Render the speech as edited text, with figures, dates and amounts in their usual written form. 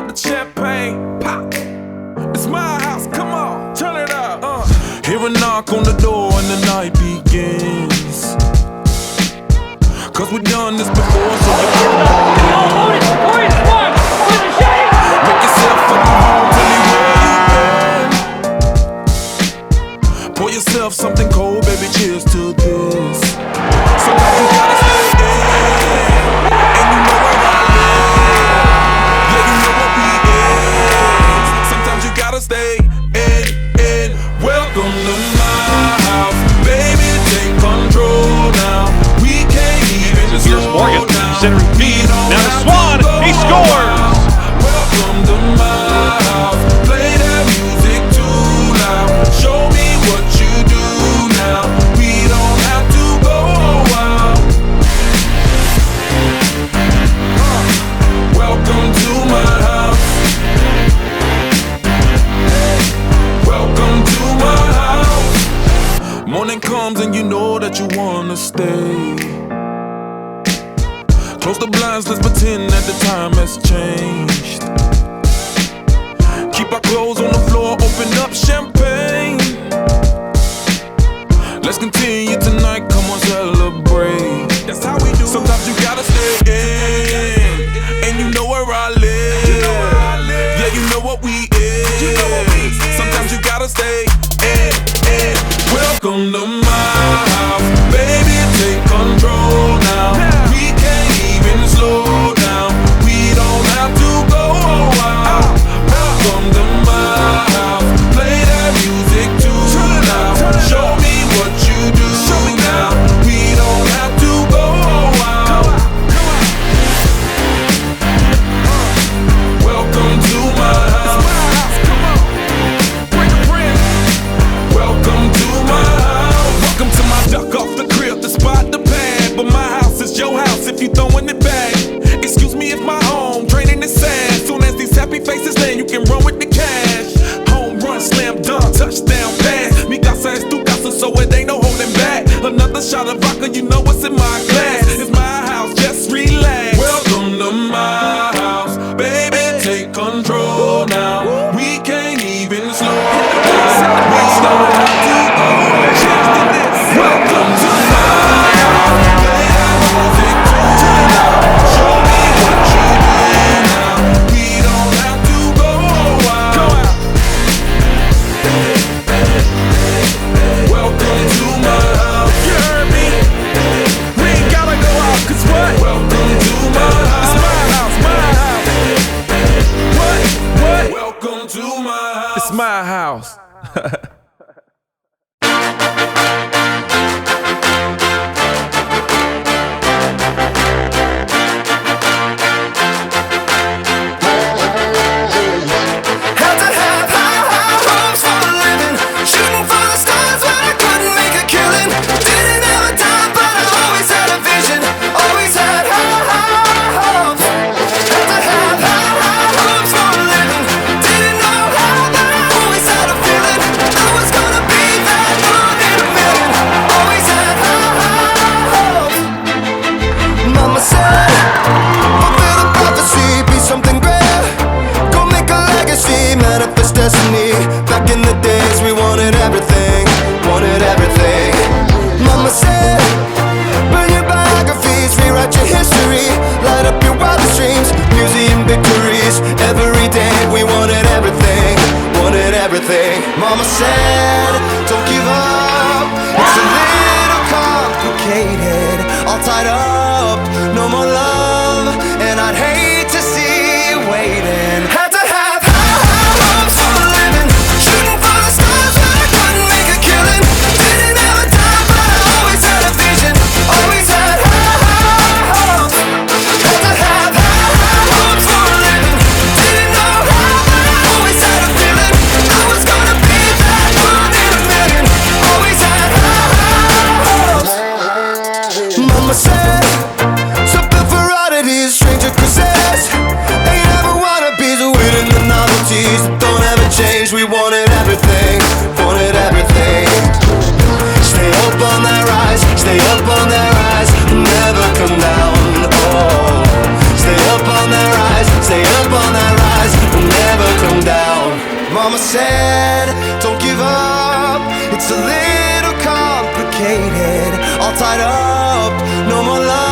up the champagne, pop. It's my house, come on, turn it up. Hear a knock on the door and the night begins. Cause we've done this before, so you come on in. Make yourself up at home, tell me where you been. Pour yourself something cold, baby, cheers to this. Sometimes you gotta stay in, and you know where I live. Yeah, you know what we is. Sometimes you gotta stay in. Welcome to my house, baby, take control now. We can't even Here's Morgan, centering feed, now to Swan, he scores! Welcome to my house, play that music too loud. Show me what you do now, we don't have to go out. Welcome to my house. Welcome to my house. Morning comes and you know that you wanna stay. Close the blinds, let's pretend that the time has changed. Keep our clothes on the floor, open up champagne. Let's continue tonight, come on, celebrate. That's how we do. Sometimes you gotta stay in, and you know where I live. Yeah, you know what we is. Sometimes you gotta stay in. Welcome to my house, baby, take control now. We can't even slow down, we don't have to go out. Welcome to my house, play that music too loud. Show me what you do now, we don't have to go out. Welcome to my house. Welcome to my house. Welcome to my duck off the crib, the spot, the pad. But my house is your house if you throwing it back. Excuse me if my home draining is sad. Soon as these happy faces land, you can run with the cash. Home run, slam dunk, touchdown pass. Mi casa es tu casa, so it ain't no holding back. Another shot of vodka, you know what's in my glass. It's my house, just relax. Welcome to my house, baby, take control now. We can't even slow down, we don't have to go. Cheers to this. Welcome to my house, play that music too loud. Show me what you do now, we don't have to go out. Welcome to my house. You heard me? We ain't gotta go out, cause what? Welcome to my house. It's my house, my house. What? Welcome to my house. It's my house. Had to have high hopes for a living, shooting for the stars when I couldn't make a killing. Didn't have a dime, but I always had a vision, always had high hopes. Had to have high hopes for a living, didn't know how, but I always had a feeling I was gonna be that one in a million. Always had high hopes. Mama said, fulfill the prophecy, be something great. Go make a legacy, manifest destiny. Back in the days we wanted everything, wanted everything. Mama said, burn your biographies, rewrite your history, light up your wildest dreams, museum victories. Every day we wanted everything, wanted everything. Mama said, don't give up, it's a little complicated, all tied up, no more love, and I'd hate to see you waiting. Had to have high hopes for a living, shooting for the stars when I couldn't make a killing. Didn't have a dime, but I always had a vision, always had high hopes. Had to have high hopes for a living, didn't know how, but I always had a feeling I was gonna be that one in a million. Always had high hopes. Mama said, so built for oddities, stranger cruises. Ain't ever wannabes, winning the novelties that don't ever change. We wanted everything, wanted everything. Stay up on that rise, stay up on that rise, never come down. Oh, stay up on that rise, stay up on that rise, up. No more love.